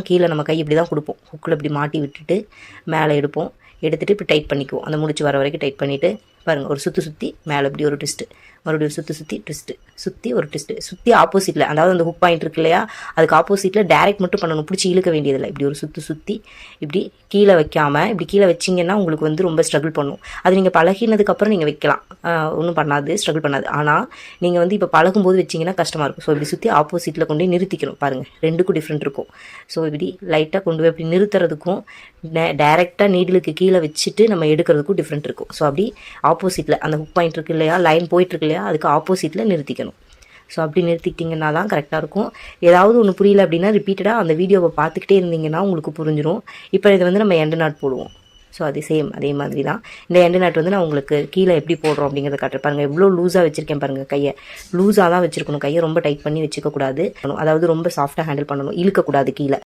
கீழே நம்ம கை இப்படி தான் கொடுப்போம். ஹுக்கில் இப்படி மாட்டி விட்டுட்டு மேலே எடுத்துகிட்டு இப்படி டைட் பண்ணிக்குவோம். அந்த முடிச்சு வர வரைக்கும் டைட் பண்ணிவிட்டு பாருங்கள், ஒரு சுற்றி மேலே இப்படி ஒரு ட்விஸ்ட்டு, மறுபடியும் ஒரு சுற்றி சுற்றி ஒரு ட்விஸ்ட்டு, சுற்றி ஆப்போசிட்டில், அதாவது அந்த ஹுக் பாயிண்ட் இருக்கு இல்லையா, அதுக்கு ஆப்போசிட்டில் டேரெக்ட் மட்டும் பண்ணணும், பிடிச்சி இழுக்க வேண்டியதில்லை. இப்படி ஒரு சுற்றி இப்படி கீழே வைக்காமல் இப்படி கீழே வச்சிங்கன்னா உங்களுக்கு வந்து ரொம்ப ஸ்ட்ரகிள் பண்ணும். அது நீங்கள் பழகினதுக்கப்புறம் நீங்கள் வைக்கலாம், ஒன்றும் பண்ணாது, ஸ்ட்ரகிள் பண்ணாது. ஆனால் நீங்கள் வந்து இப்போ பழகும்போது வச்சிங்கன்னா கஷ்டமாக இருக்கும். ஸோ இப்படி சுற்றி ஆப்போசிட்டில் கொண்டு போய் நிறுத்திக்கணும். பாருங்கள், ரெண்டுக்கும் டிஃப்ரெண்ட் இருக்கும். ஸோ இப்படி லைட்டாக கொண்டு போய் இப்படி நிறுத்துறதுக்கும் டைரெக்டாக நீடிலுக்கு கீழே வச்சுட்டு நம்ம எடுக்கிறதுக்கும் டிஃப்ரெண்ட் இருக்கும். ஸோ அப்படி ஆப்போசிட்டில் அந்த ஹுக் பாயிண்ட் இருக்கு இல்லையா, லைன் போயிட்டுருக்கு இல்லையா, அதுக்கு ஆப்போசிட்டில் நிறுத்திக்கணும். ஸோ அப்படி நிறுத்திக்கிட்டிங்கன்னா தான் கரெக்டாக இருக்கும். ஏதாவது ஒன்று புரியல அப்படின்னா ரிப்பீட்டடாக அந்த வீடியோவை பார்த்துக்கிட்டே இருந்தீங்கன்னா உங்களுக்கு புரிஞ்சிடும். இப்போ இதை வந்து நம்ம எண்டு நாட் போடுவோம். ஸோ அது அதே மாதிரி தான் இந்த எண்டு நாட் வந்து நான் உங்களுக்கு கீழே எப்படி போடுறோம் அப்படிங்கிறத காட்டுறேன். பாருங்கள், எவ்வளோ லூஸாக வச்சுருக்கேன் பாருங்கள். கையை லூஸாக தான் வச்சுருக்கணும், கையை ரொம்ப டைட் பண்ணி வச்சுக்கக்கூடாது. அதாவது ரொம்ப சாஃப்டாக ஹேண்டில் பண்ணணும், இழுக்கக்கூடாது கீழே.